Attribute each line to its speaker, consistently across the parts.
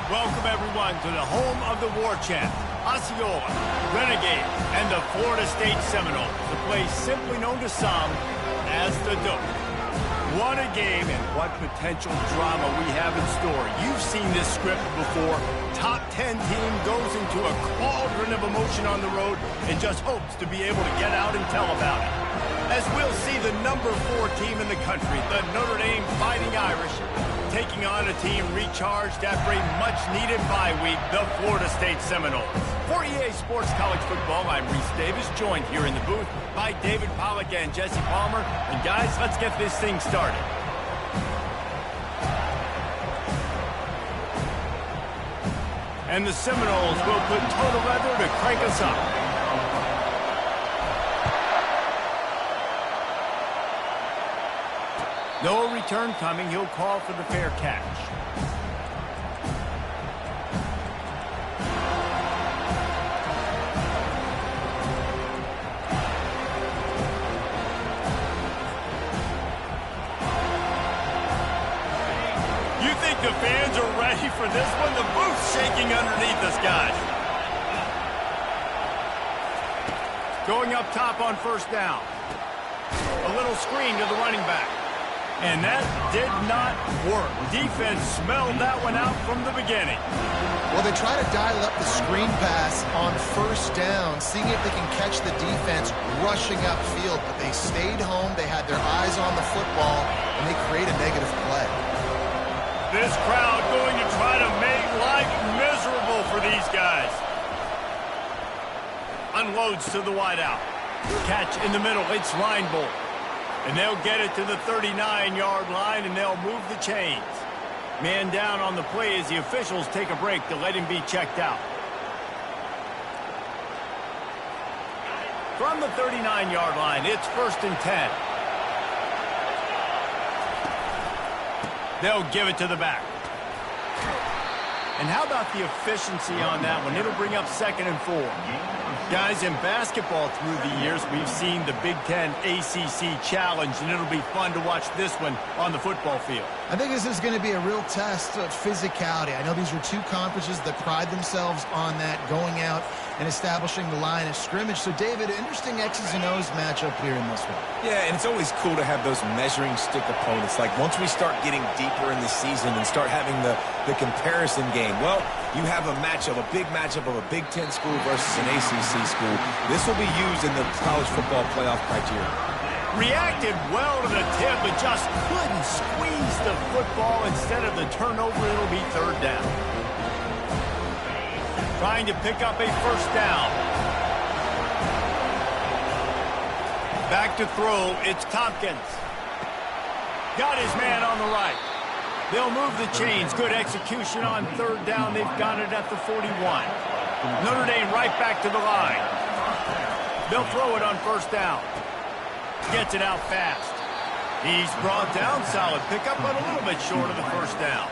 Speaker 1: Welcome, everyone, to the home of the war chant, Osceola, Renegade, and the Florida State Seminoles, the place simply known to some as the Dope. What a game and what potential drama we have in store. You've seen this script before. Top 10 team goes into a cauldron of emotion on the road and just hopes to be able to get out and tell about it. As we'll see the number 4 team in the country, the Notre Dame Fighting Irish, taking on a team recharged after a much-needed bye week, the Florida State Seminoles. For EA Sports College Football, I'm Reese Davis, joined here in the booth by David Pollack and Jesse Palmer. And guys, let's get this thing started. And the Seminoles will put total leather to crank us up. No return coming. He'll call for the fair catch. You think the fans are ready for this one? The booth's shaking underneath us, guys. Going up top on first down. A little screen to the running back. And that did not work. Defense smelled that one out from the beginning.
Speaker 2: Well, they try to dial up the screen pass on first down, seeing if they can catch the defense rushing upfield. But they stayed home, they had their eyes on the football, and they create a negative play.
Speaker 1: This crowd going to try to make life miserable for these guys. Unloads to the wideout. Catch in the middle, it's line ball. And they'll get it to the 39-yard line, and they'll move the chains. Man down on the play as the officials take a break to let him be checked out. From the 39-yard line, it's 1st and 10. They'll give it to the back. And how about the efficiency on that one? It'll bring up 2nd and 4. Guys, in basketball through the years, we've seen the Big Ten ACC Challenge, and it'll be fun to watch this one on the football field.
Speaker 2: I think this is going to be a real test of physicality. I know these are two conferences that pride themselves on that, going out and establishing the line of scrimmage. So, David, interesting X's and O's matchup here in this one.
Speaker 3: Yeah, and it's always cool to have those measuring stick opponents. Like, once we start getting deeper in the season and start having the comparison game, well, you have a matchup, a big matchup of a Big Ten school versus an ACC school. This will be used in the college football playoff criteria.
Speaker 1: Reacted well to the tip, but just couldn't squeeze the football. Instead of the turnover, it'll be 3rd down. Trying to pick up a 1st down. Back to throw, it's Tompkins. Got his man on the right. They'll move the chains. Good execution on 3rd down. They've got it at the 41. Notre Dame right back to the line. They'll throw it on 1st down. Gets it out fast. He's brought down. Solid pickup, but a little bit short of the 1st down.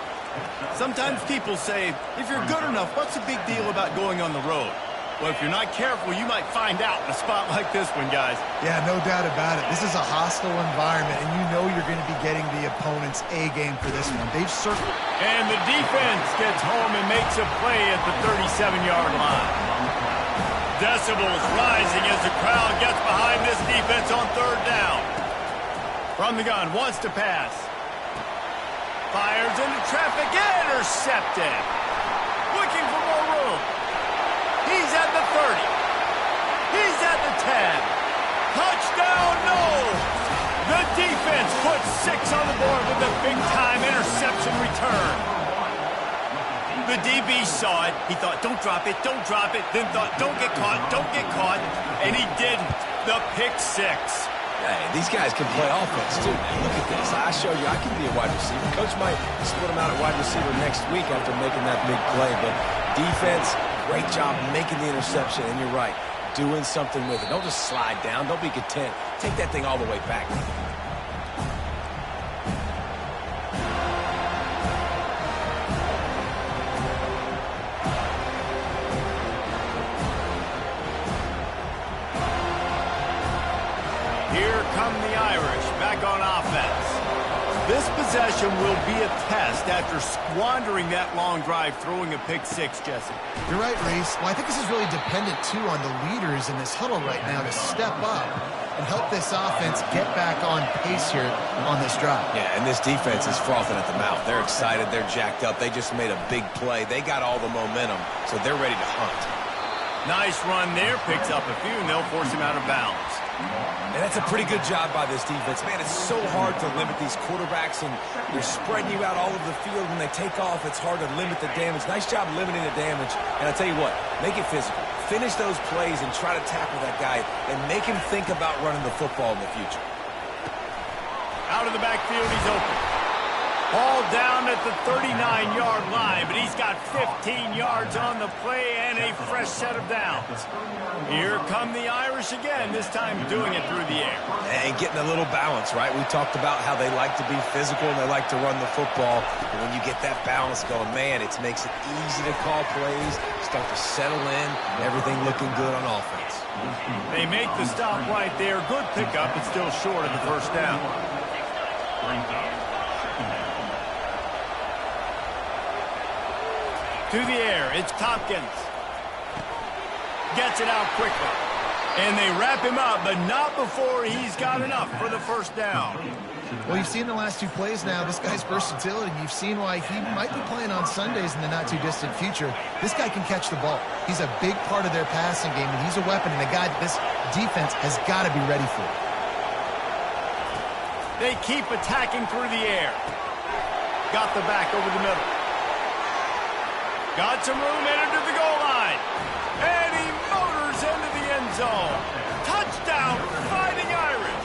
Speaker 1: Sometimes people say, if you're good enough, what's the big deal about going on the road? Well, if you're not careful, you might find out in a spot like this one, guys.
Speaker 2: Yeah, no doubt about it. This is a hostile environment, and you know you're going to be getting the opponent's A game for this one. They've circled.
Speaker 1: And the defense gets home and makes a play at the 37-yard line. Decibels rising as the crowd gets behind this defense on 3rd down. From the gun, wants to pass. Fires into traffic, intercepted. Looking for more room. He's at the 30. He's at the 10. Touchdown, no! The defense puts 6 on the board with a big-time interception return. The DB saw it. He thought, don't drop it, don't drop it. Then thought, don't get caught, don't get caught. And he did the pick 6.
Speaker 3: Hey, these guys can play offense, too. Look at this. I show you I can be a wide receiver. Coach might split him out at wide receiver next week after making that big play. But defense, great job making the interception. And you're right, doing something with it. Don't just slide down. Don't be content. Take that thing all the way back.
Speaker 1: Here come the Irish back on offense. This possession will be a test after squandering that long drive throwing a pick six, Jesse.
Speaker 2: You're right, Reese. Well, I think this is really dependent, too, on the leaders in this huddle right now to step up and help this offense get back on pace here on this drive.
Speaker 3: Yeah, and this defense is frothing at the mouth. They're excited. They're jacked up. They just made a big play. They got all the momentum, so they're ready to hunt.
Speaker 1: Nice run there. Picks up a few, and they'll force him out of bounds.
Speaker 3: And that's a pretty good job by this defense. Man, it's so hard to limit these quarterbacks, and they're spreading you out all over the field. When they take off, it's hard to limit the damage. Nice job limiting the damage. And I'll tell you what, make it physical. Finish those plays and try to tackle that guy and make him think about running the football in the future.
Speaker 1: Out of the backfield, he's open. Ball down at the 39-yard line, but he's got 15 yards on the play and a fresh set of downs. Here come the Irish again, this time doing it through the air.
Speaker 3: And getting a little balance, right? We talked about how they like to be physical and they like to run the football. But when you get that balance going, man, it makes it easy to call plays, start to settle in, and everything looking good on offense.
Speaker 1: They make the stop right there. Good pickup, but still short of the first down. To the air, it's Tompkins. Gets it out quickly. And they wrap him up, but not before he's got enough for the first down.
Speaker 2: Well, you've seen the last two plays now, this guy's versatility. You've seen why he might be playing on Sundays in the not-too-distant future. This guy can catch the ball. He's a big part of their passing game, and he's a weapon and a guy that this defense has got to be ready for.
Speaker 1: They keep attacking through the air. Got the back over the middle. Got some room, entered to the goal line. And he motors into the end zone. Touchdown, Fighting Irish.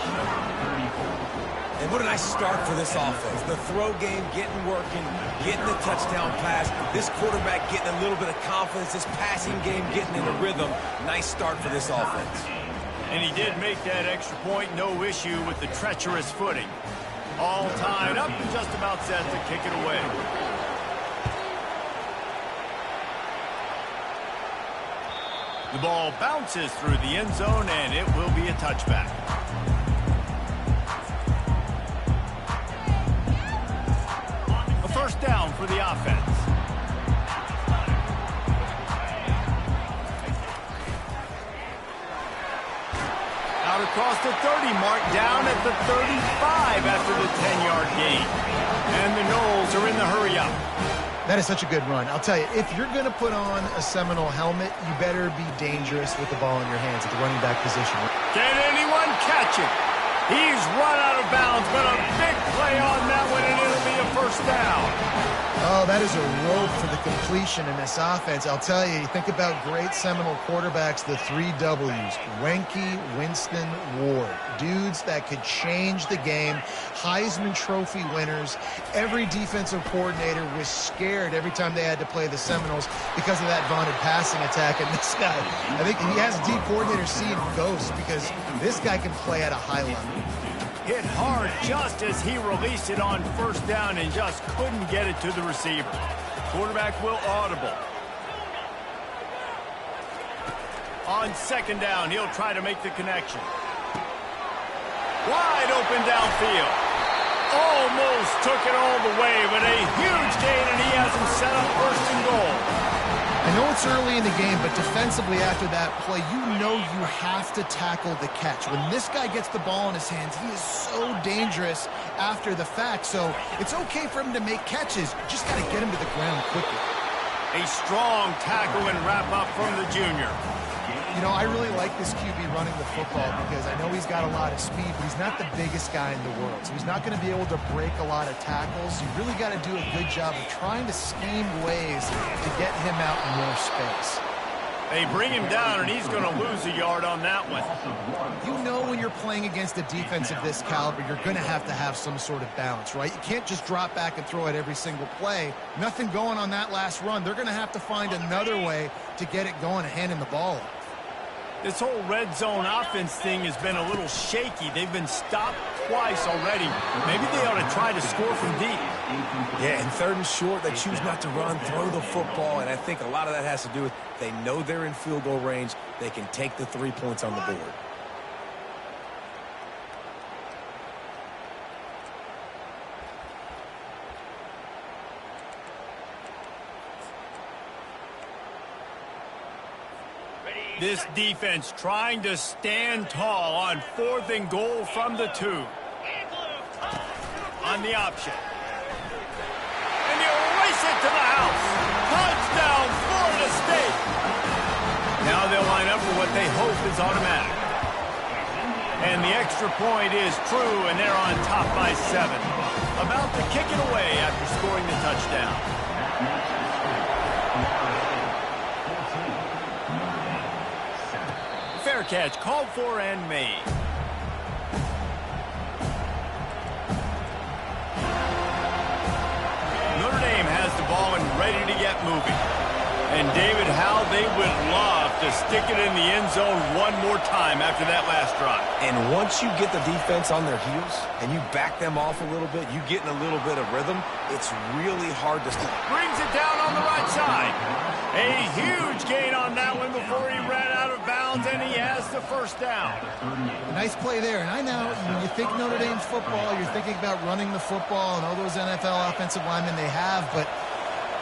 Speaker 3: And what a nice start for this offense. The throw game getting working, getting the touchdown pass. This quarterback getting a little bit of confidence. This passing game getting in a rhythm. Nice start for this offense.
Speaker 1: And he did make that extra point, no issue with the treacherous footing. All tied up and just about set to kick it away. The ball bounces through the end zone, and it will be a touchback. A first down for the offense. Out across the 30 mark, down at the 35 after the 10-yard gain. And the Noles are in the hurry-up.
Speaker 2: That is such a good run. I'll tell you, if you're going to put on a Seminole helmet, you better be dangerous with the ball in your hands at the running back position.
Speaker 1: Can anyone catch it? He's run out of bounds, but a big play on that one, and it'll be a first down.
Speaker 2: Oh, that is a rope for the completion in this offense. I'll tell you, think about great Seminole quarterbacks, the 3 W's. Wenke, Winston, Ward. Dudes that could change the game. Heisman Trophy winners. Every defensive coordinator was scared every time they had to play the Seminoles because of that vaunted passing attack. And this guy, I think he has D coordinator seeing ghosts because this guy can play at a high level.
Speaker 1: Hit hard just as he released it on first down and just couldn't get it to the receiver. Quarterback will audible. On second down, he'll try to make the connection. Wide open downfield. Almost took it all the way, but a huge gain, and he has him set up first and goal.
Speaker 2: I know it's early in the game, but defensively after that play, you know you have to tackle the catch. When this guy gets the ball in his hands, he is so dangerous after the fact. So it's okay for him to make catches. You just got to get him to the ground quickly.
Speaker 1: A strong tackle and wrap up from the junior.
Speaker 2: You know, I really like this QB running the football because I know he's got a lot of speed, but he's not the biggest guy in the world. So he's not going to be able to break a lot of tackles. You really got to do a good job of trying to scheme ways to get him out in more space.
Speaker 1: They bring him down, and he's going to lose a yard on that one.
Speaker 2: You know when you're playing against a defense of this caliber, you're going to have some sort of balance, right? You can't just drop back and throw it every single play. Nothing going on that last run. They're going to have to find another way to get it going and hand him the ball off.
Speaker 1: This whole red zone offense thing has been a little shaky. They've been stopped twice already. Maybe they ought to try to score from deep.
Speaker 3: Yeah, and third and short, they choose not to run, throw the football, and I think a lot of that has to do with they know they're in field goal range. They can take the 3 points on the board.
Speaker 1: This defense trying to stand tall on 4th and goal from the 2. On the option. And he'll race it to the house. Touchdown, Florida State. Now they'll line up for what they hope is automatic. And the extra point is true, and they're on top by 7. About to kick it away after scoring the touchdown. Fair catch called for and made. Notre Dame has the ball and ready to get moving. And David, how they would love to stick it in the end zone one more time after that last drive.
Speaker 3: And once you get the defense on their heels and you back them off a little bit, you get in a little bit of rhythm, it's really hard to stop.
Speaker 1: Brings it down on the right side. A huge gain on that one before he ran out of bounds, and he has the first down.
Speaker 2: A nice play there. And I know when you think Notre Dame's football, you're thinking about running the football and all those NFL offensive linemen they have, but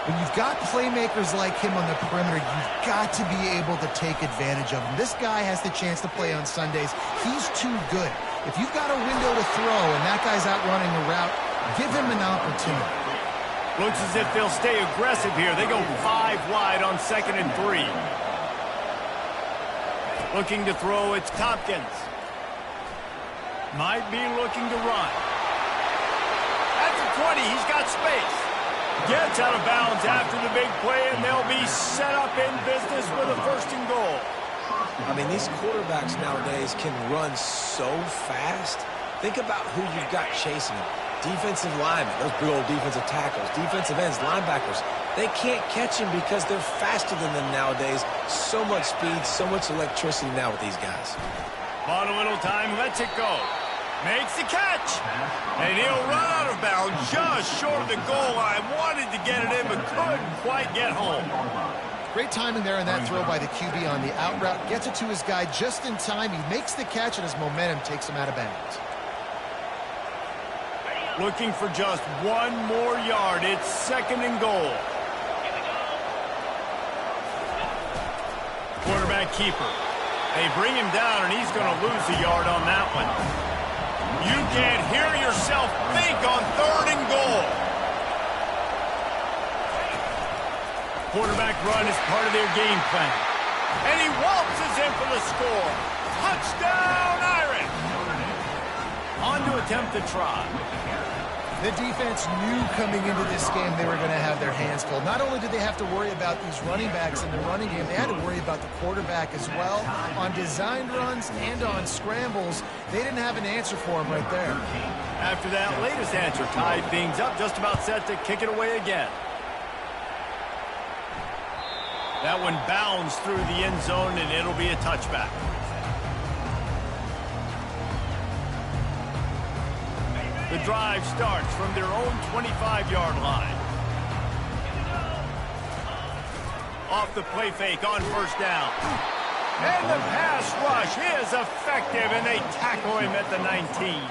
Speaker 2: when you've got playmakers like him on the perimeter, you've got to be able to take advantage of him. This guy has the chance to play on Sundays. He's too good. If you've got a window to throw and that guy's out running a route, give him an opportunity.
Speaker 1: Looks as if they'll stay aggressive here. They go 5 wide on 2nd and 3. Looking to throw, it's Tompkins. Might be looking to run. At the 20, he's got space. Gets out of bounds after the big play, and they'll be set up in business with a 1st and goal.
Speaker 3: I mean, these quarterbacks nowadays can run so fast. Think about who you've got chasing them. Defensive linemen, those big old defensive tackles, defensive ends, linebackers. They can't catch him because they're faster than them nowadays. So much speed, so much electricity now with these guys.
Speaker 1: Bought a little time, lets it go. Makes the catch. And he'll run out of bounds just short of the goal line. Wanted to get it in, but couldn't quite get home.
Speaker 2: Great timing there on that throw by the QB on the out route. Gets it to his guy just in time. He makes the catch, and his momentum takes him out of bounds.
Speaker 1: Looking for just 1 more yard. It's 2nd and goal. Quarterback keeper. They bring him down, and he's going to lose a yard on that one. You can't hear yourself think on 3rd and goal. Quarterback run is part of their game plan. And he waltzes in for the score. Touchdown, Irish! On to attempt the try.
Speaker 2: The defense knew coming into this game they were going to have their hands full. Not only did they have to worry about these running backs in the running game, they had to worry about the quarterback as well. On designed runs and on scrambles, they didn't have an answer for him right there.
Speaker 1: After that latest answer, tied things up, just about set to kick it away again. That one bounds through the end zone, and it'll be a touchback. The drive starts from their own 25-yard line. Off the play fake on 1st down. And the pass rush is effective, and they tackle him at the 19.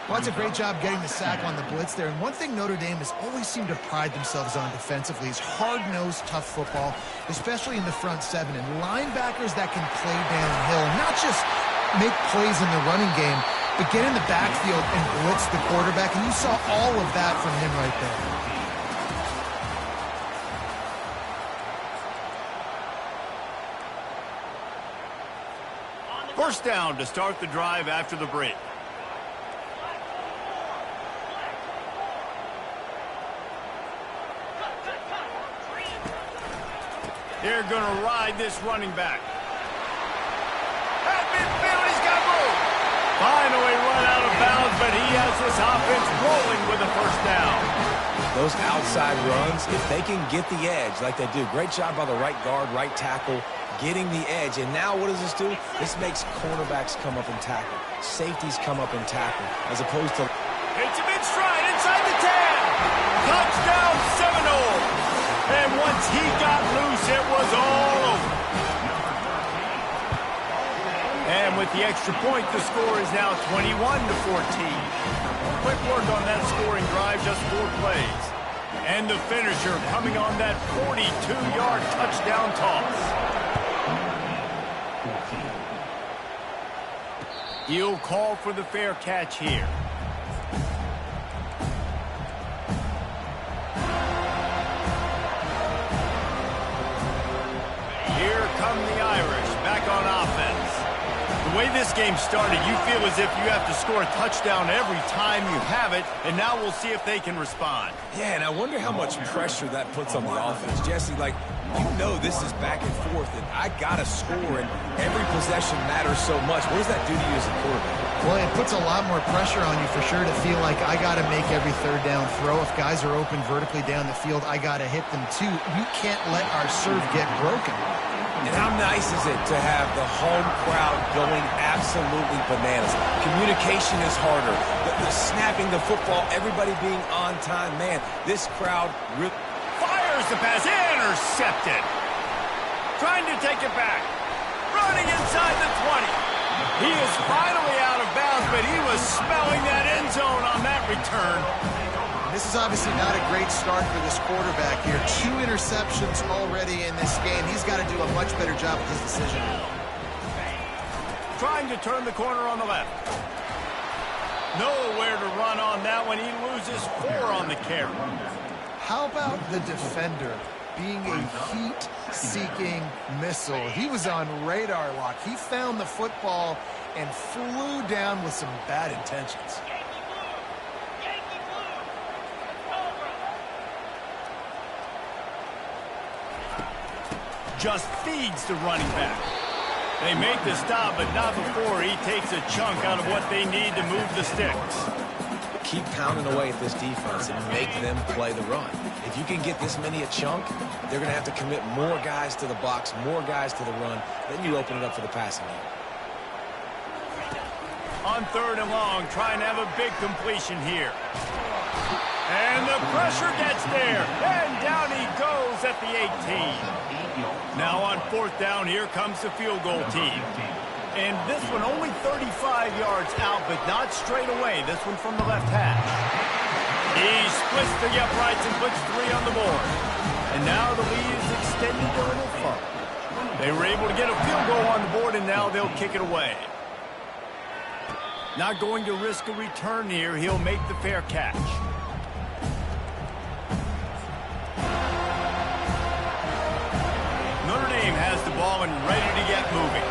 Speaker 2: Well, that's a great job getting the sack on the blitz there. And one thing Notre Dame has always seemed to pride themselves on defensively is hard-nosed, tough football, especially in the front 7. And linebackers that can play downhill, not just make plays in the running game, but get in the backfield and blitz the quarterback. And you saw all of that from him right
Speaker 1: there. 1st down to start the drive after the break. They're going to ride this running back. At midfield, he's got room. Finally run out of bounds, but he has this offense rolling with a 1st down.
Speaker 3: Those outside runs, if they can get the edge like they do, great job by the right guard, right tackle, getting the edge. And now what does this do? This makes cornerbacks come up and tackle. Safeties come up and tackle, as opposed to...
Speaker 1: It's a mid-stride inside the 10. Touchdown Seminole. And once he got loose, it was all over. And with the extra point, the score is now 21-14. Quick work on that scoring drive, just 4 plays. And the finisher coming on that 42-yard touchdown toss. He'll call for the fair catch here. Here come the Irish back on offense. The way this game started, you feel as if you have to score a touchdown every time you have it, and now we'll see if they can respond.
Speaker 3: Yeah, and I wonder how much pressure that puts on the offense. Jesse, like, you know this is back and forth, and I got to score, and every possession matters so much. What does that do to you as a quarterback?
Speaker 2: Well, it puts a lot more pressure on you for sure to feel like I got to make every third down throw. If guys are open vertically down the field, I got to hit them too. You can't let our serve get broken.
Speaker 3: And how nice is it to have the home crowd going absolutely bananas? Communication is harder. The snapping the football, everybody being on time. Man, this crowd really
Speaker 1: fires the pass. Intercepted. Trying to take it back. Running inside the 20. He is finally out of bounds, but he was smelling that end zone on that return.
Speaker 2: This is obviously not a great start for this quarterback here. 2 interceptions already in this game. He's got to do a much better job with his decision.
Speaker 1: Trying to turn the corner on the left. Nowhere to run on that one. He loses 4 on the carry.
Speaker 2: How about the defender being a heat-seeking missile? He was on radar lock. He found the football and flew down with some bad intentions.
Speaker 1: Just feeds the running back. They make the stop, but not before he takes a chunk out of what they need to move the sticks.
Speaker 3: Keep pounding away at this defense and make them play the run. If you can get this many a chunk, they're going to have to commit more guys to the box, more guys to the run. Then you open it up for the passing game.
Speaker 1: On 3rd and long, trying to have a big completion here. And the pressure gets there. And down he goes at the 18. Now on 4th down, here comes the field goal team. And this one only 35 yards out, but not straight away. This one from the left hash. He splits the uprights and puts 3 on the board. And now the lead is extended a little further. They were able to get a field goal on the board, and now they'll kick it away. Not going to risk a return here. He'll make the fair catch. Notre Dame has the ball and ready to get moving.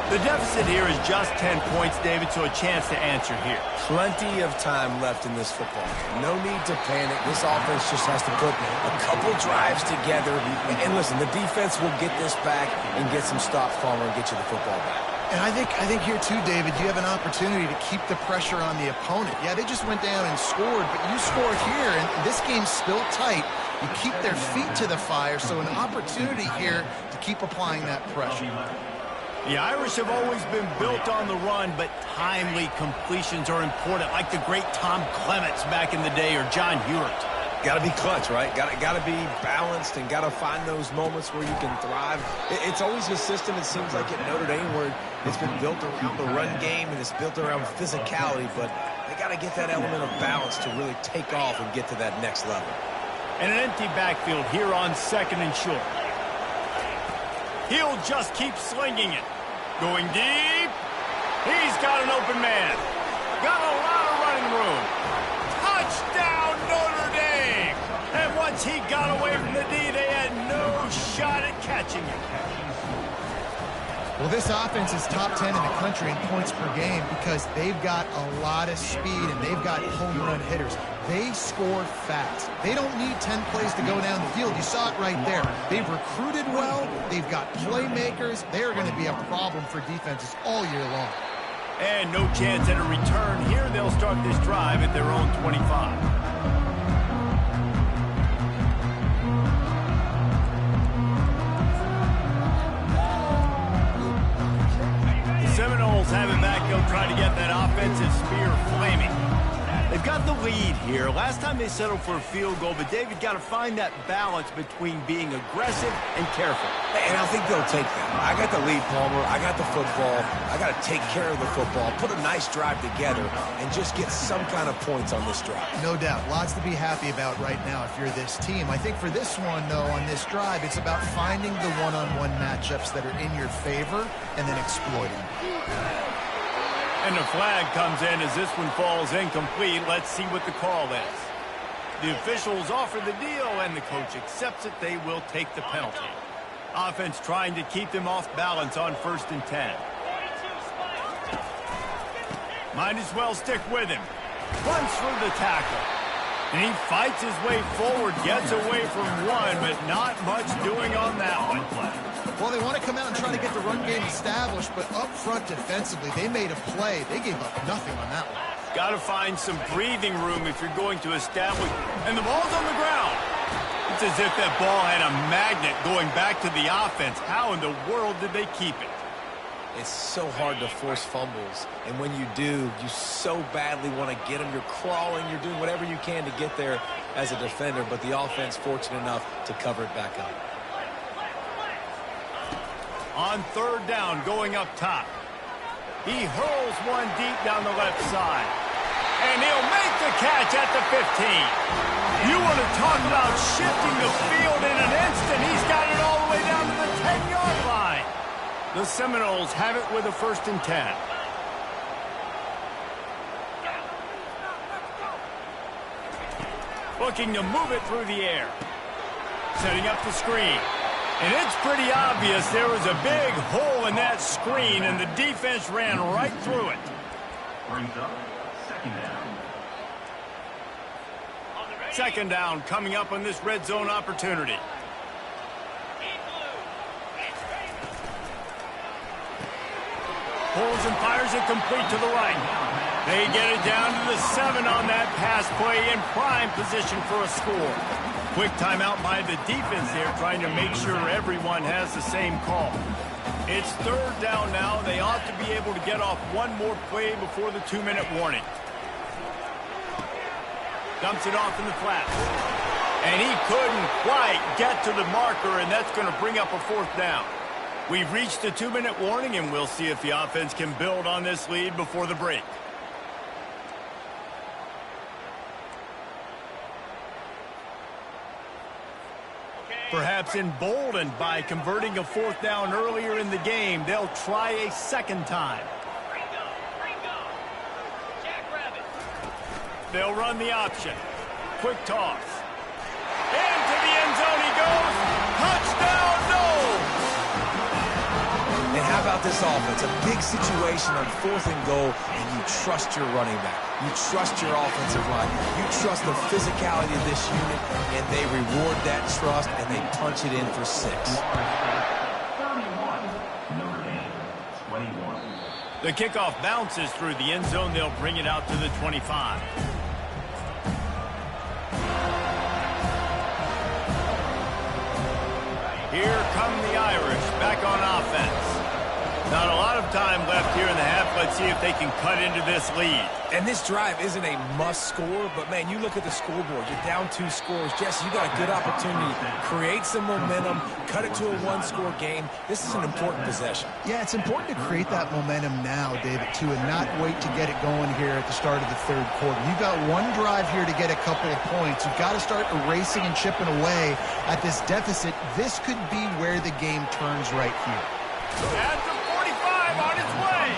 Speaker 1: The deficit here is just 10 points, David, so a chance to answer here.
Speaker 3: Plenty of time left in this football game. No need to panic. This offense just has to put a couple drives together. And listen, the defense will get this back and get some stops, Palmer, and get you the football back.
Speaker 2: And I think here too, David, you have an opportunity to keep the pressure on the opponent. Yeah, they just went down and scored, but you score here, and this game's still tight. You keep their feet to the fire, so an opportunity here to keep applying that pressure.
Speaker 1: The Irish have always been built on the run, but timely completions are important, like the great Tom Clements back in the day or John Hewlett.
Speaker 3: Got to be clutch, right? Got to be balanced and got to find those moments where you can thrive. It's always a system, it seems like, at Notre Dame where it's been built around the run game and it's built around physicality, but they got to get that element of balance to really take off and get to that next level.
Speaker 1: And an empty backfield here on 2nd and short. He'll just keep slinging it. Going deep. He's got an open man. Got a lot of running room. Touchdown, Notre Dame! And once he got away from the D, they had no shot at catching him.
Speaker 2: Well, this offense is top 10 in the country in points per game because they've got a lot of speed and they've got home run hitters. They score fast. They don't need 10 plays to go down the field. You saw it right there. They've recruited well. They've got playmakers. They're going to be a problem for defenses all year long.
Speaker 1: And no chance at a return here. They'll start this drive at their own 25. Seminoles have it back. They'll try to get that offensive spear flaming. They They've got the lead here. Last time they settled for a field goal, but David got to find that balance between being aggressive and careful.
Speaker 3: And I think they'll take that. I got the lead, Palmer. I got the football. I got to take care of the football, put a nice drive together, and just get some kind of points on this drive.
Speaker 2: No doubt. Lots to be happy about right now if you're this team. I think for this one, though, on this drive, it's about finding the one-on-one matchups that are in your favor and then exploiting.
Speaker 1: And the flag comes in as this one falls incomplete. Let's see what the call is. The officials offer the deal, and the coach accepts it. They will take the penalty. Offense trying to keep them off balance on 1st and 10. Might as well stick with him. Runs for the tackle. And he fights his way forward, gets away from one, but not much doing on that one.
Speaker 2: Well, they want to come out and try to get the run game established, but up front defensively, they made a play. They gave up nothing on that one.
Speaker 1: Got to find some breathing room if you're going to establish. And the ball's on the ground. It's as if that ball had a magnet going back to the offense. How in the world did they keep it?
Speaker 3: It's so hard to force fumbles, and when you do, you so badly want to get them. You're crawling, you're doing whatever you can to get there as a defender, but the offense fortunate enough to cover it back up.
Speaker 1: On 3rd down, going up top. He hurls one deep down the left side. And he'll make the catch at the 15. You want to talk about shifting the field in an instant. He's got it all the way down to the 10-yard line. The Seminoles have it with a 1st and 10. Looking to move it through the air. Setting up the screen. And it's pretty obvious there was a big hole in that screen, and the defense ran right through it.
Speaker 4: Brings up 2nd down.
Speaker 1: 2nd down coming up on this red zone opportunity. Pulls and fires it complete to the right. They get it down to the 7 on that pass play, in prime position for a score. Quick timeout by the defense there, trying to make sure everyone has the same call. It's 3rd down now. They ought to be able to get off one more play before the 2-minute warning. Dumps it off in the flats. And he couldn't quite get to the marker, and that's going to bring up a 4th down. We've reached the 2-minute warning, and we'll see if the offense can build on this lead before the break. Perhaps emboldened by converting a 4th down earlier in the game, they'll try a 2nd time. They'll run the option. Quick toss. Into the end zone he goes. Touchdown, no!
Speaker 3: And how about this offense? A big situation on 4th and goal, and you trust your running back. You trust your offensive line. You trust the physicality of this unit, and they reward that trust, and they punch it in for 6.
Speaker 4: 31, Notre Dame, 21.
Speaker 1: The kickoff bounces through the end zone. They'll bring it out to the 25. Here come the Irish back on offense. Not a lot of time left here in the half. Let's see if they can cut into this lead.
Speaker 3: And this drive isn't a must score, but, man, you look at the scoreboard. You're down 2 scores. Jesse, you got a good opportunity. Create some momentum. Cut it to a 1-score game. This is an important possession.
Speaker 2: Yeah, it's important to create that momentum now, David, too, and not wait to get it going here at the start of the 3rd quarter. You've got one drive here to get a couple of points. You've got to start erasing and chipping away at this deficit. This could be where the game turns right here.
Speaker 1: At the 45 on its way.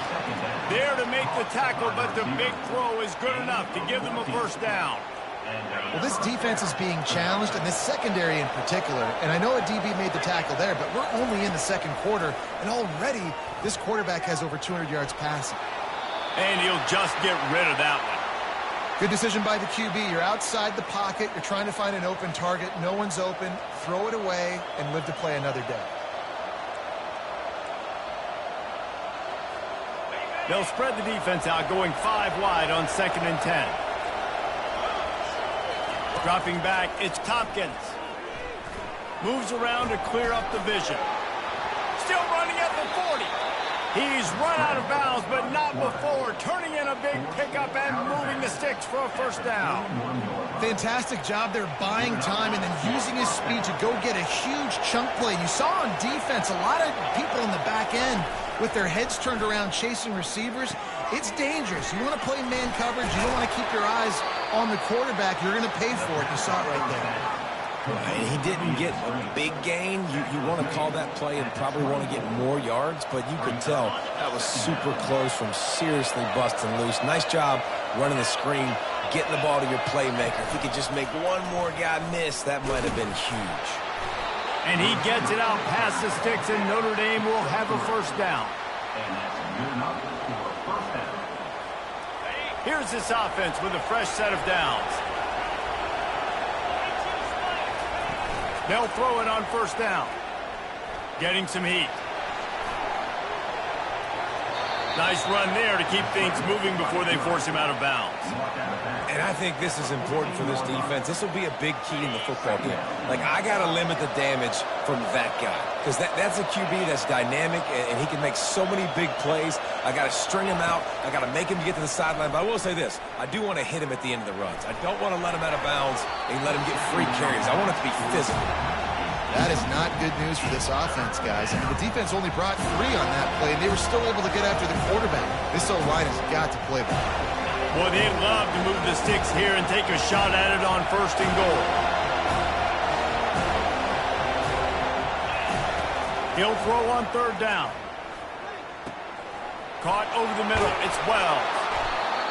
Speaker 1: There to make the tackle, but the big throw is good enough to give them a 1st down.
Speaker 2: Well, this defense is being challenged, and this secondary in particular. And I know a DB made the tackle there, but we're only in the 2nd quarter, and already this quarterback has over 200 yards passing.
Speaker 1: And he'll just get rid of that one.
Speaker 2: Good decision by the QB. You're outside the pocket. You're trying to find an open target. No one's open. Throw it away and live to play another day.
Speaker 1: They'll spread the defense out, going 5 wide on 2nd and 10. Dropping back, it's Tompkins. Moves around to clear up the vision. Still running at the 40. He's run out of bounds, but not before turning in a big pickup and moving the sticks for a first down.
Speaker 2: Fantastic job there buying time and then using his speed to go get a huge chunk play. You saw on defense a lot of people in the back end with their heads turned around chasing receivers. It's dangerous. You want to play man coverage. You don't want to keep your eyes on the quarterback. You're going to pay for it. You saw it right there.
Speaker 3: And he didn't get a big gain. You want to call that play and probably want to get more yards, but you could tell that was super close from seriously busting loose. Nice job running the screen, getting the ball to your playmaker. If he could just make one more guy miss, that might have been huge.
Speaker 1: And he gets it out past the sticks, and Notre Dame will have a first down.
Speaker 4: And that's good enough for a first down.
Speaker 1: Here's this offense with a fresh set of downs. They'll throw it on first down. Getting some heat. Nice run there to keep things moving before they force him out of bounds.
Speaker 3: And I think this is important for this defense. This will be a big key in the football game. Like, I got to limit the damage from that guy. Because that's a QB that's dynamic, and he can make so many big plays. I got to string him out. I got to make him get to the sideline. But I will say this. I do want to hit him at the end of the runs. I don't want to let him out of bounds and let him get free carries. I want it to be physical.
Speaker 2: That is not good news for this offense, guys. I mean, the defense only brought 3 on that play, and they were still able to get after the quarterback. This O-line has got to play better.
Speaker 1: Boy, they'd love to move the sticks here and take a shot at it on first and goal. He'll throw on third down. Caught over the middle. It's Wells.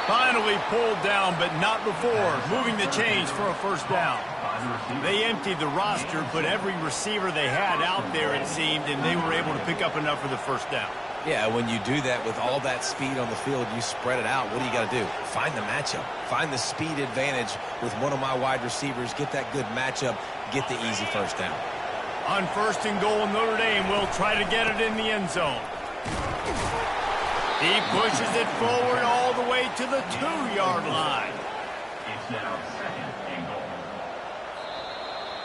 Speaker 1: Finally pulled down, but not before moving the chains for a first down. They emptied the roster, but every receiver they had out there, it seemed, and they were able to pick up enough for the first down.
Speaker 3: Yeah, when you do that with all that speed on the field, you spread it out. What do you got to do? Find the matchup. Find the speed advantage with one of my wide receivers. Get that good matchup. Get the easy first down.
Speaker 1: On first and goal, Notre Dame will try to get it in the end zone. He pushes it forward all the way to the 2-yard line.
Speaker 4: It's now second and goal.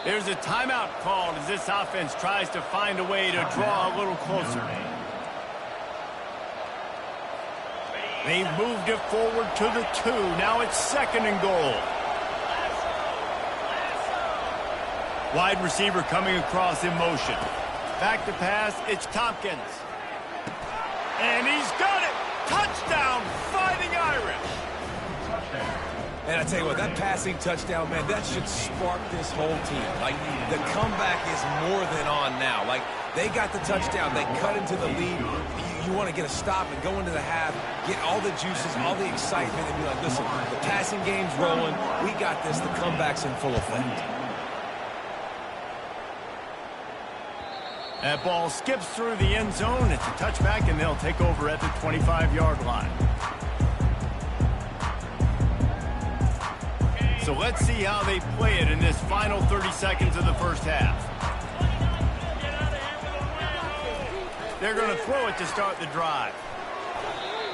Speaker 1: There's a timeout called as this offense tries to find a way to draw a little closer. They've moved it forward to the 2. Now it's second and goal. Wide receiver coming across in motion. Back to pass, it's Tompkins. And he's got it! Touchdown, Fighting Irish!
Speaker 3: And I tell you what, that passing touchdown, man, that should spark this whole team. Like, the comeback is more than on now. Like, they got the touchdown. They cut into the lead. You want to get a stop and go into the half, get all the juices, all the excitement, and be like, listen, the passing game's rolling. We got this. The comeback's in full effect.
Speaker 1: That ball skips through the end zone. It's a touchback, and they'll take over at the 25-yard line. So let's see how they play it in this final 30 seconds of the first half. They're going to throw it to start the drive.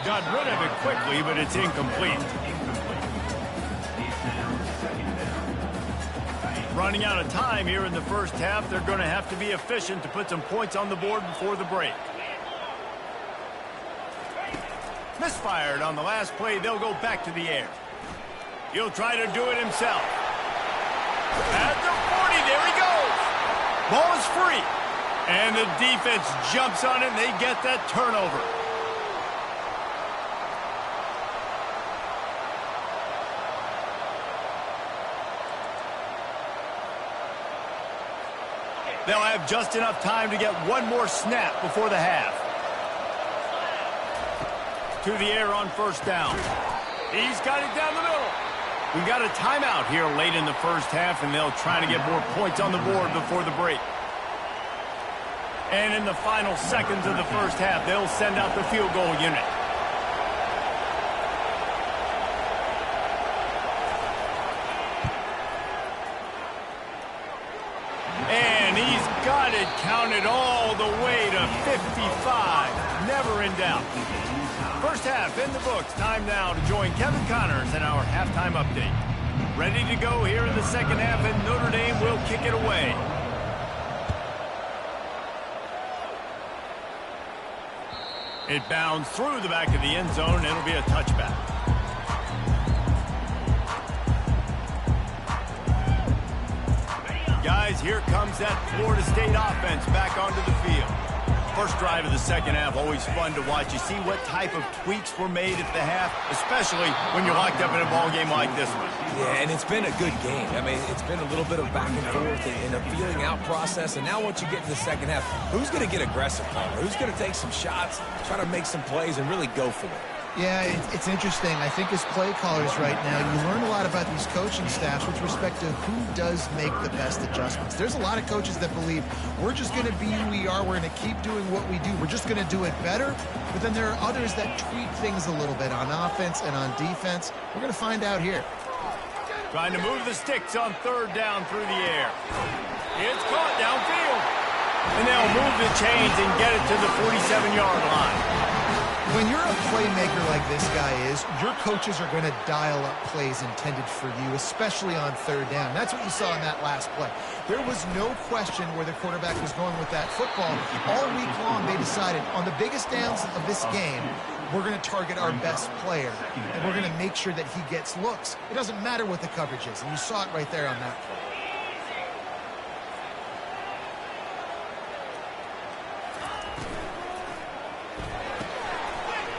Speaker 1: Got rid of it quickly, but it's incomplete. Running out of time here in the first half. They're going to have to be efficient to put some points on the board before the break. Misfired on the last play. They'll go back to the air. He'll try to do it himself. At the 40, there he goes. Ball is free. And the defense jumps on it, and they get that turnover. They'll have just enough time to get one more snap before the half. To the air on first down. He's got it down the middle. We've got a timeout here late in the first half, and they'll try to get more points on the board before the break. And in the final seconds of the first half, they'll send out the field goal unit. And he's got it counted all the way to 55. Never in doubt. First half in the books. Time now to join Kevin Connors in our halftime update. Ready to go here in the second half, and Notre Dame will kick it away. It bounds through the back of the end zone, and it'll be a touchback. Guys, here comes that Florida State offense back onto the field. First drive of the second half, always fun to watch. You see what type of tweaks were made at the half, especially when you're locked up in a ball game like this one.
Speaker 3: Yeah, and it's been a good game. I mean, it's been a little bit of back and forth and a feeling out process. And now once you get to the second half, who's going to get aggressive, Palmer? Who's going to take some shots, try to make some plays, and really go for it?
Speaker 2: Yeah, it's interesting. I think as play callers right now, you learn a lot about these coaching staffs with respect to who does make the best adjustments. There's a lot of coaches that believe we're just going to be who we are. We're going to keep doing what we do. We're just going to do it better. But then there are others that tweak things a little bit on offense and on defense. We're going to find out here.
Speaker 1: Trying to move the sticks on third down through the air. It's caught downfield. And they'll move the chains and get it to the 47-yard line.
Speaker 2: When you're a playmaker like this guy is, your coaches are going to dial up plays intended for you, especially on third down. That's what you saw in that last play. There was no question where the quarterback was going with that football. All week long, they decided on the biggest downs of this game, we're going to target our best player, and we're going to make sure that he gets looks. It doesn't matter what the coverage is, and you saw it right there on that play.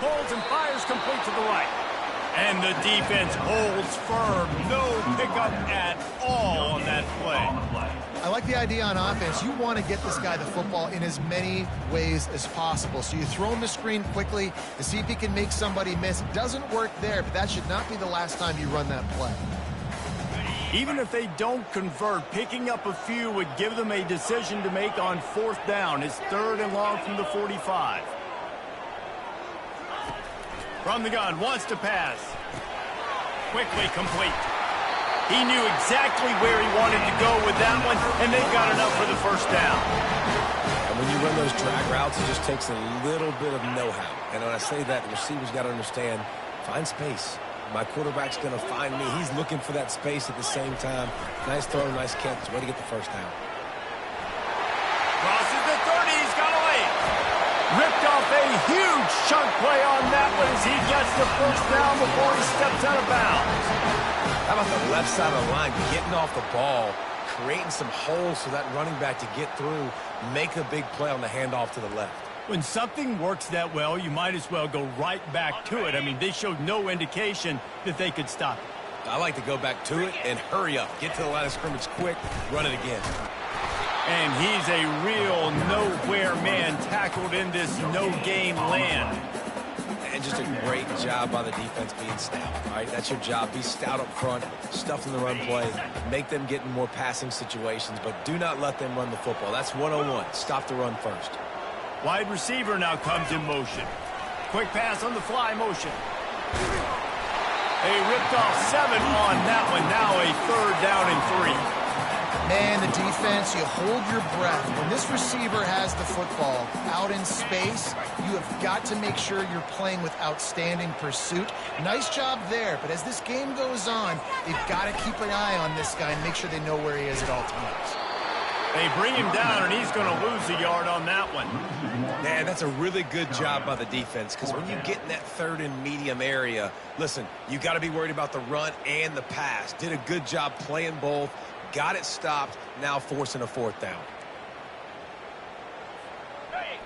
Speaker 1: Holds and fires complete to the right. And the defense holds firm. No pickup at all on that play.
Speaker 2: I like the idea on offense. You want to get this guy the football in as many ways as possible. So you throw him the screen quickly to see if he can make somebody miss. It doesn't work there, but that should not be the last time you run that play.
Speaker 1: Even if they don't convert, picking up a few would give them a decision to make on fourth down. It's third and long from the 45. From the gun, wants to pass. Quickly complete. He knew exactly where he wanted to go with that one, and they got enough for the first down.
Speaker 3: And when you run those drag routes, it just takes a little bit of know-how. And when I say that, the receiver's got to understand, find space. My quarterback's going to find me. He's looking for that space at the same time. Nice throw, nice catch. Way to get the first down.
Speaker 1: Crosses the 30. He's got away. Ripped off a huge chunk play on that one as he gets the first down before he steps out of bounds.
Speaker 3: How about the left side of the line, getting off the ball, creating some holes for that running back to get through, make a big play on the handoff to the left.
Speaker 1: When something works that well, you might as well go right back to it. I mean, they showed no indication that they could stop it.
Speaker 3: I like to go back to it and hurry up. Get to the line of scrimmage quick, run it again.
Speaker 1: And he's a real nowhere man tackled in this no-game land.
Speaker 3: And just a great job by the defense being stout. All right, that's your job. Be stout up front, stuff in the run play, make them get in more passing situations, but do not let them run the football. That's 101. Stop the run first.
Speaker 1: Wide receiver now comes in motion. Quick pass on the fly motion. A ripped off 7 on that one. Now a third down and 3.
Speaker 2: Man, the defense, you hold your breath. When this receiver has the football out in space, you have got to make sure you're playing with outstanding pursuit. Nice job there, but as this game goes on, they've got to keep an eye on this guy and make sure they know where he is at all times.
Speaker 1: They bring him down, and he's going to lose a yard on that one.
Speaker 3: Man, that's a really good job by the defense, because when you get in that third and medium area, listen, you got to be worried about the run and the pass. Did a good job playing both. Got it stopped, now forcing a fourth down.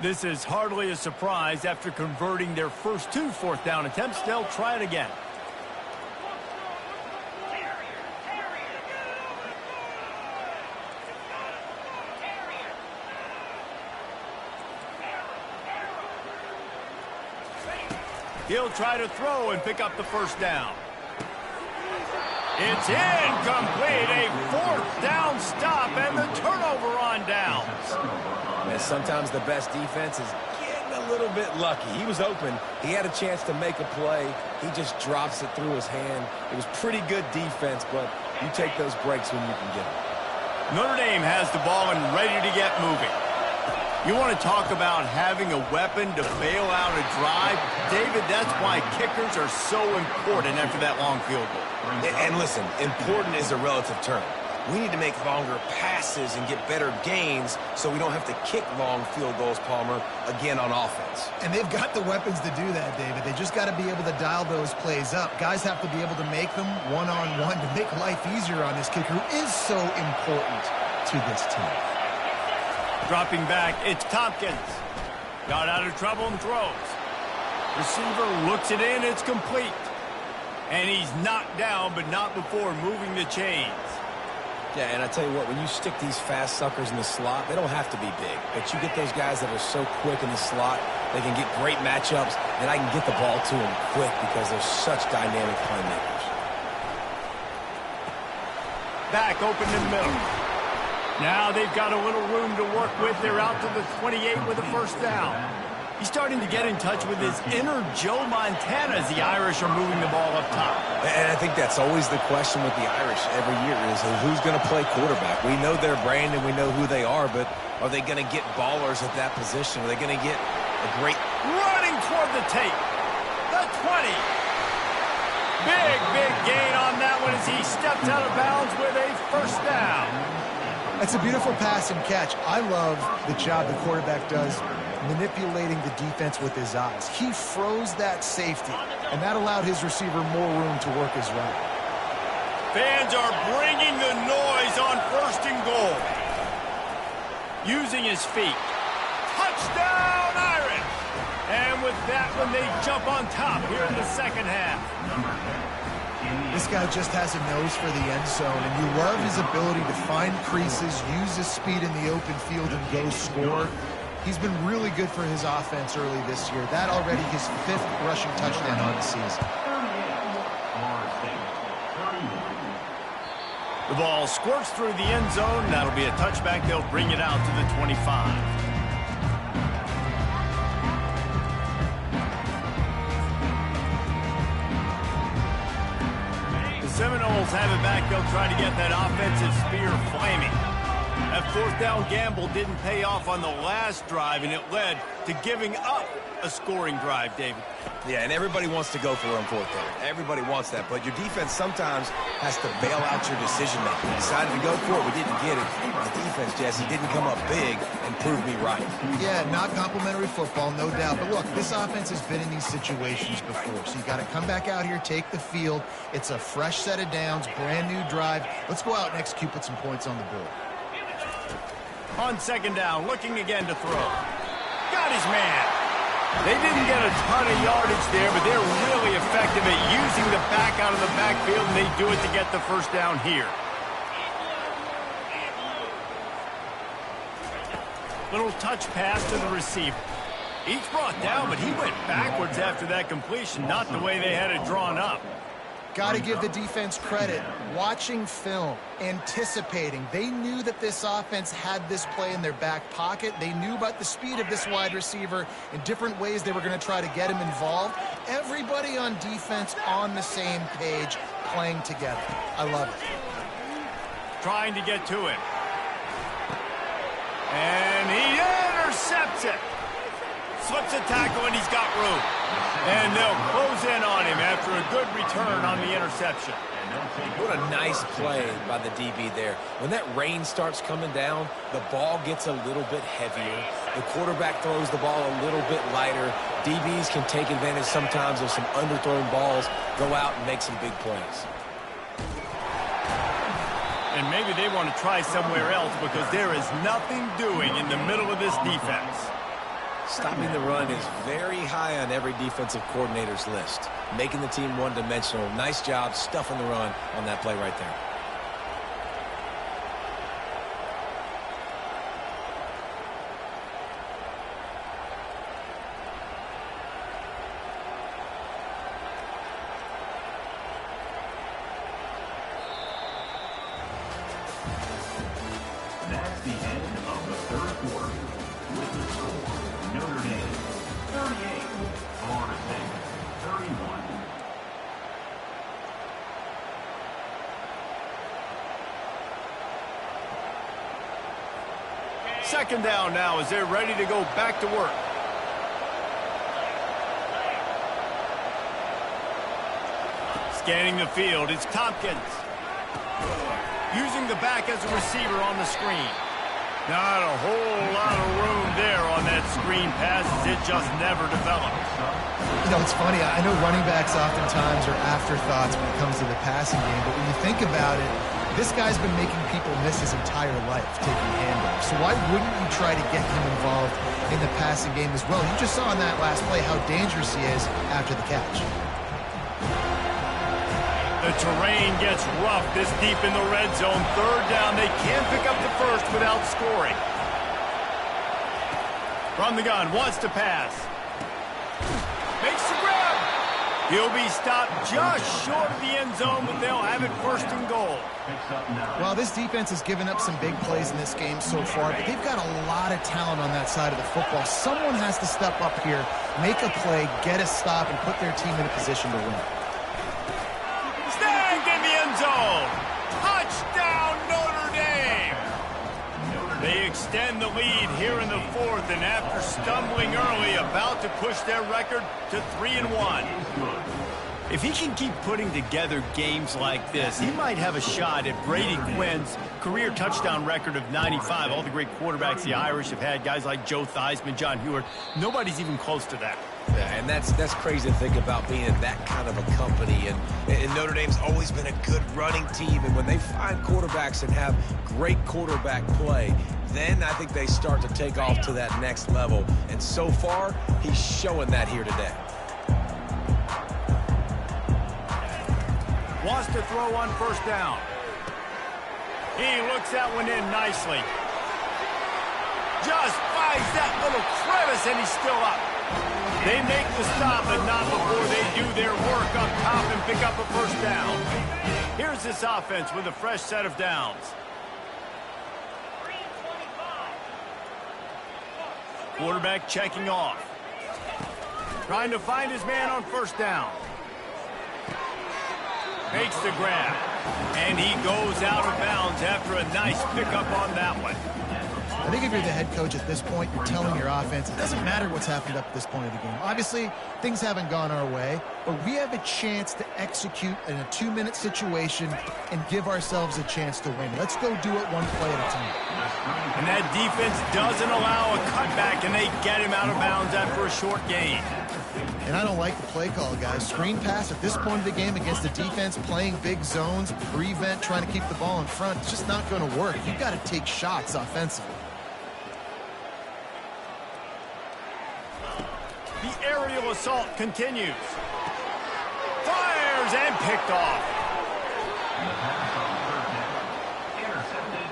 Speaker 1: This is hardly a surprise. After converting their first 2 fourth down attempts, they'll try it again. He'll try to throw and pick up the first down. It's incomplete. A fourth down stop and the turnover on downs.
Speaker 3: And sometimes the best defense is getting a little bit lucky. He was open. He had a chance to make a play. He just drops it through his hand. It was pretty good defense, but you take those breaks when you can get them.
Speaker 1: Notre Dame has the ball and ready to get moving. You want to talk about having a weapon to bail out a drive? David, that's why kickers are so important after that long field goal.
Speaker 3: And listen, important is a relative term. We need to make longer passes and get better gains so we don't have to kick long field goals, Palmer, again on offense.
Speaker 2: And they've got the weapons to do that, David. They just got to be able to dial those plays up. Guys have to be able to make them one-on-one to make life easier on this kicker who is so important to this team.
Speaker 1: Dropping back, it's Tompkins. Got out of trouble and throws. Receiver looks it in, it's complete. And he's knocked down, but not before moving the chains.
Speaker 3: Yeah, and I tell you what, when you stick these fast suckers in the slot, they don't have to be big. But you get those guys that are so quick in the slot, they can get great matchups, and I can get the ball to them quick because they're such dynamic playmakers.
Speaker 1: Back open in the middle. Now they've got a little room to work with. They're out to the 28 with a first down. He's starting to get in touch with his inner Joe Montana as the Irish are moving the ball up top.
Speaker 3: And I think that's always the question with the Irish every year is who's going to play quarterback. We know their brand and we know who they are, but are they going to get ballers at that position? Are they going to get a great...
Speaker 1: Running toward the tape. The 20. Big gain on that one as he steps out of bounds with a first down.
Speaker 2: It's a beautiful pass and catch. I love the job the quarterback does manipulating the defense with his eyes. He froze that safety, and that allowed his receiver more room to work his route.
Speaker 1: Fans are bringing the noise on first and goal. Using his feet. Touchdown, Irish! And with that one, they jump on top here in the second half.
Speaker 2: This guy just has a nose for the end zone, and you love his ability to find creases, use his speed in the open field, and go score. He's been really good for his offense early this year. That already his 5th rushing touchdown on the season.
Speaker 1: The ball squirts through the end zone. That'll be a touchback. They'll bring it out to the 25. Seminoles have it back. They'll try to get that offensive spear flaming. That fourth down gamble didn't pay off on the last drive, and it led to giving up a scoring drive, David.
Speaker 3: Yeah, and everybody wants to go for it on fourth down. Everybody wants that, but your defense sometimes has to bail out your decision-making. Decided to go for it, we didn't get it. The defense, Jesse, didn't come up big and prove me right.
Speaker 2: Yeah, not complimentary football, no doubt. But look, this offense has been in these situations before, so you got to come back out here, take the field. It's a fresh set of downs, brand new drive. Let's go out and execute, put some points on the board.
Speaker 1: On second down, looking again to throw. Got his man. They didn't get a ton of yardage there, but they're really effective at using the back out of the backfield, and they do it to get the first down here. Little touch pass to the receiver. He's brought down, but he went backwards after that completion, not the way they had it drawn up.
Speaker 2: Got to give the defense credit. Watching film, anticipating. They knew that this offense had this play in their back pocket. They knew about the speed of this wide receiver in different ways they were going to try to get him involved. Everybody on defense on the same page, playing together. I love it.
Speaker 1: Trying to get to him. And he intercepts it. Slips a tackle, and he's got room. And they'll close in on him after a good return on the interception.
Speaker 3: What a nice play by the DB there. When that rain starts coming down, the ball gets a little bit heavier. The quarterback throws the ball a little bit lighter. DBs can take advantage sometimes of some underthrown balls, go out and make some big plays.
Speaker 1: And maybe they want to try somewhere else because there is nothing doing in the middle of this defense.
Speaker 3: Stopping the run is very high on every defensive coordinator's list. Making the team one-dimensional. Nice job stuffing the run on that play right there.
Speaker 4: That's the end of the third quarter. With the score, Notre Dame 38, Florida State 31.
Speaker 1: Second down now as they're ready to go back to work. Scanning the field, it's Tompkins. using the back as a receiver on the screen. Not a whole lot of room there on that screen pass as it just never developed.
Speaker 2: You know, it's funny. I know running backs oftentimes are afterthoughts when it comes to the passing game, but when you think about it, this guy's been making people miss his entire life taking handoffs. So why wouldn't you try to get him involved in the passing game as well? You just saw in that last play how dangerous he is after the catch.
Speaker 1: The terrain gets rough this deep in the red zone. Third down, they can't pick up the first without scoring. From the gun, wants to pass. Makes the grab. He'll be stopped just short of the end zone, but they'll have it first and goal.
Speaker 2: Well, this defense has given up some big plays in this game so far, but they've got a lot of talent on that side of the football. Someone has to step up here, make a play, get a stop, and put their team in a position to win.
Speaker 1: Snagged in the end zone. Touchdown, Notre Dame. They extend the lead here in the fourth, and after stumbling early, about to push their record to 3-1. If he can keep putting together games like this, he might have a shot at Brady Quinn's career touchdown record of 95. All the great quarterbacks the Irish have had, guys like Joe Theismann, John Hewart, nobody's even close to that.
Speaker 3: Yeah, and that's crazy to think about being in that kind of a company. And Notre Dame's always been a good running team. And when they find quarterbacks and have great quarterback play, then I think they start to take off to that next level. And so far, he's showing that here today.
Speaker 1: Wants to throw on first down. He looks that one in nicely. Just finds that little crevice, and he's still up. They make the stop, but not before they do their work up top and pick up a first down. Here's this offense with a fresh set of downs. Quarterback checking off. Trying to find his man on first down. Makes the grab. And he goes out of bounds after a nice pickup on that one.
Speaker 2: I think if you're the head coach at this point, you're telling your offense, it doesn't matter what's happened up to this point of the game. Obviously, things haven't gone our way, but we have a chance to execute in a 2-minute situation and give ourselves a chance to win. Let's go do it one play at a time.
Speaker 1: And that defense doesn't allow a cutback, and they get him out of bounds after a short gain.
Speaker 2: And I don't like the play call, guys. Screen pass at this point of the game against a defense playing big zones, prevent, trying to keep the ball in front. It's just not going to work. You've got to take shots offensively.
Speaker 1: The aerial assault continues. Fires and picked off.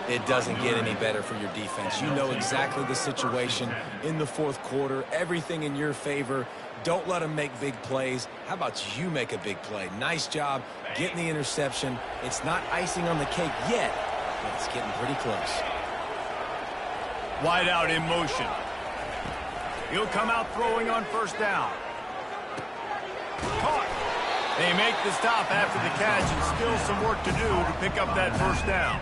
Speaker 3: It doesn't get any better for your defense. You know exactly the situation in the fourth quarter. Everything in your favor. Don't let them make big plays. How about you make a big play? Nice job getting the interception. It's not icing on the cake yet, but it's getting pretty close.
Speaker 1: Wide out in motion. He'll come out throwing on first down. Caught. They make the stop after the catch, and still some work to do to pick up that first down.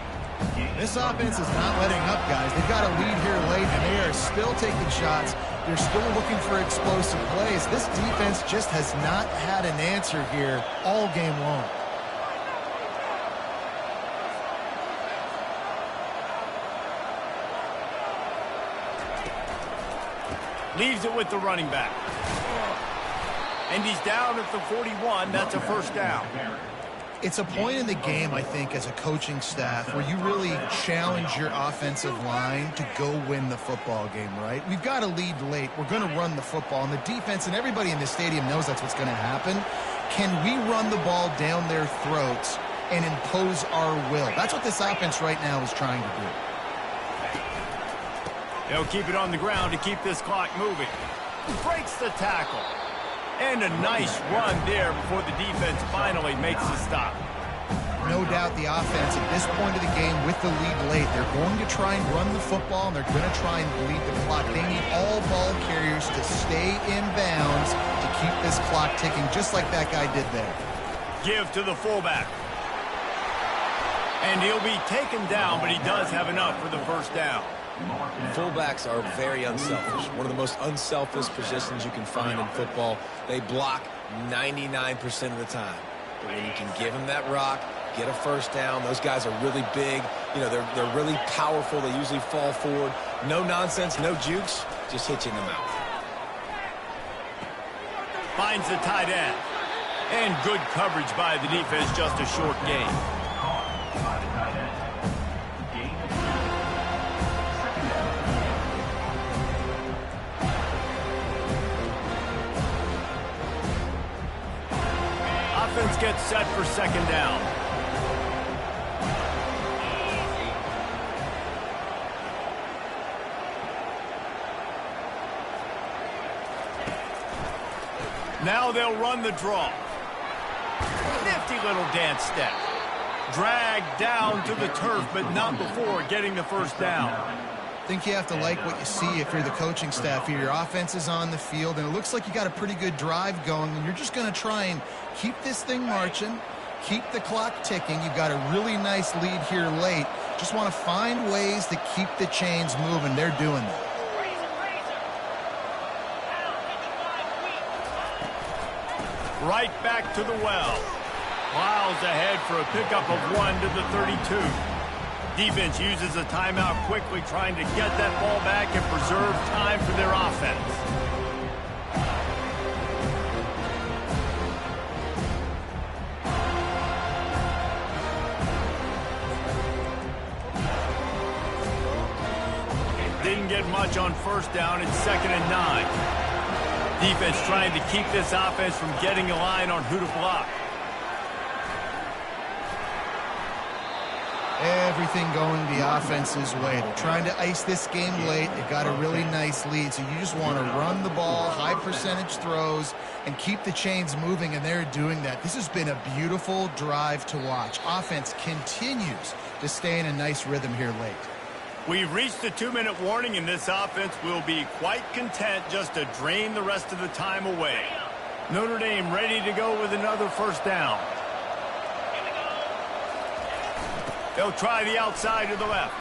Speaker 2: This offense is not letting up, guys. They've got a lead here late, and they are still taking shots. They're still looking for explosive plays. This defense just has not had an answer here all game long.
Speaker 1: Leaves it with the running back. And he's down at the 41. That's a first down.
Speaker 2: It's a point in the game, I think, as a coaching staff where you really challenge your offensive line to go win the football game, right? We've got a lead late. We're going to run the football. And the defense and everybody in the stadium knows that's what's going to happen. Can we run the ball down their throats and impose our will? That's what this offense right now is trying to do.
Speaker 1: They'll keep it on the ground to keep this clock moving. Breaks the tackle. And a nice run there before the defense finally makes the stop.
Speaker 2: No doubt the offense at this point of the game with the lead late, they're going to try and run the football, and they're going to try and bleed the clock. They need all ball carriers to stay in bounds to keep this clock ticking, just like that guy did there.
Speaker 1: Give to the fullback. And he'll be taken down, but he does have enough for the first down.
Speaker 3: Fullbacks are very unselfish. One of the most unselfish positions you can find in football. They block 99% of the time. But when you can give them that rock, get a first down. Those guys are really big. You know, they're really powerful. They usually fall forward. No nonsense, no jukes, just hit you in the mouth.
Speaker 1: Finds the tight end. And good coverage by the defense, just a short gain.
Speaker 4: By the tight end. Gain of 2. Second down.
Speaker 1: Offense gets set for second down. Now they'll run the draw. Nifty little dance step. Dragged down to the turf, but not before getting the first down.
Speaker 2: I think you have to like what you see if you're the coaching staff here. Your offense is on the field, and it looks like you got a pretty good drive going, and you're just going to try and keep this thing marching, keep the clock ticking. You've got a really nice lead here late. Just want to find ways to keep the chains moving. They're doing that.
Speaker 1: Right back to the well. Plows ahead for a pickup of 1 to the 32. Defense uses a timeout quickly, trying to get that ball back and preserve time for their offense. Didn't get much on first down. It's 2nd and 9. Defense trying to keep this offense from getting a line on who to block.
Speaker 2: Everything going the offense's way. They're trying to ice this game late. They've got a really nice lead, so you just want to run the ball, high percentage throws, and keep the chains moving, and they're doing that. This has been a beautiful drive to watch. Offense continues to stay in a nice rhythm here late.
Speaker 1: We've reached the 2-minute warning, and this offense will be quite content just to drain the rest of the time away. Notre Dame ready to go with another first down. They'll try the outside to the left.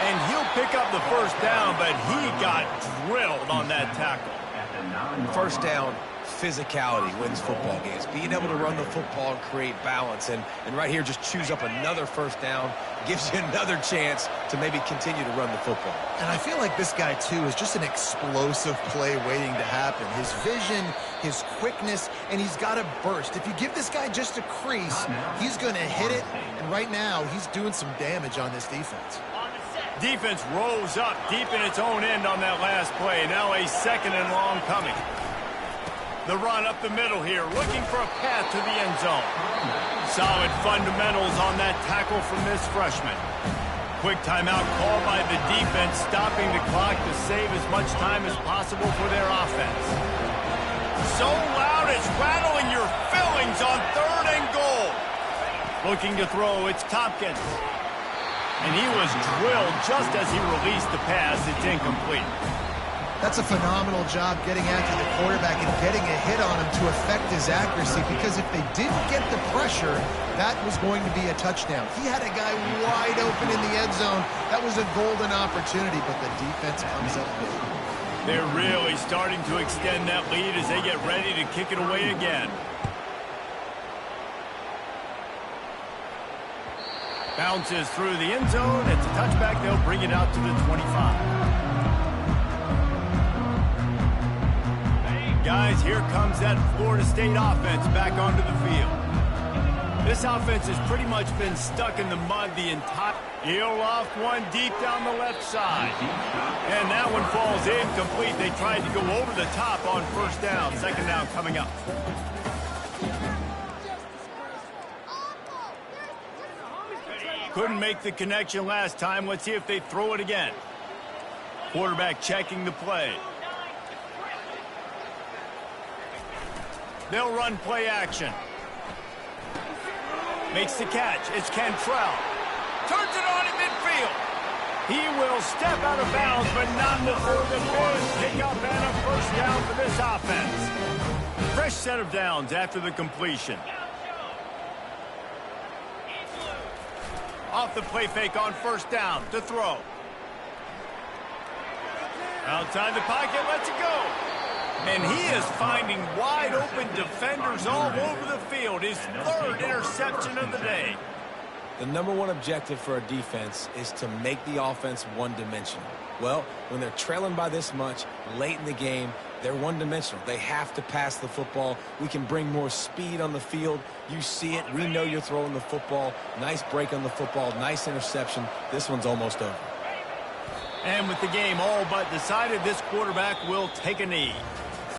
Speaker 1: And he'll pick up the first down, but he got drilled on that tackle.
Speaker 3: First down, physicality wins football games. Being able to run the football and create balance. And right here, just choose up another first down. Gives you another chance to maybe continue to run the football.
Speaker 2: And I feel like this guy, too, is just an explosive play waiting to happen. His vision, his quickness, and he's got a burst. If you give this guy just a crease, he's going to hit it. And right now, he's doing some damage on this defense.
Speaker 1: Defense rose up deep in its own end on that last play. Now a 2nd and long coming. The run up the middle here, looking for a path to the end zone. Solid fundamentals on that tackle from this freshman. Quick timeout called by the defense, stopping the clock to save as much time as possible for their offense. So loud it's rattling your fillings on 3rd and goal. Looking to throw, it's Tompkins. And he was drilled just as he released the pass. It's incomplete.
Speaker 2: That's a phenomenal job getting after the quarterback and getting a hit on him to affect his accuracy, because if they didn't get the pressure, that was going to be a touchdown. He had a guy wide open in the end zone. That was a golden opportunity, but the defense comes up big.
Speaker 1: They're really starting to extend that lead as they get ready to kick it away again. Bounces through the end zone. It's a touchback. They'll bring it out to the 25. Guys, here comes that Florida State offense back onto the field. This offense has pretty much been stuck in the mud the entire... He'll loft one deep down the left side. And that one falls incomplete. They tried to go over the top on first down. 2nd down coming up. Couldn't make the connection last time. Let's see if they throw it again. Quarterback checking the play. They'll run play action. Makes the catch. It's Cantrell. Turns it on in midfield. He will step out of bounds, but not before the Bears pick up and a first down for this offense. Fresh set of downs after the completion. Off the play fake on first down to throw. Outside the pocket, lets it go. And he is finding wide-open defenders all over the field. His third interception of the day.
Speaker 3: The number one objective for a defense is to make the offense one-dimensional. Well, when they're trailing by this much late in the game, they're one-dimensional. They have to pass the football. We can bring more speed on the field. You see it. We know you're throwing the football. Nice break on the football. Nice interception. This one's almost over.
Speaker 1: And with the game all but decided, this quarterback will take a knee.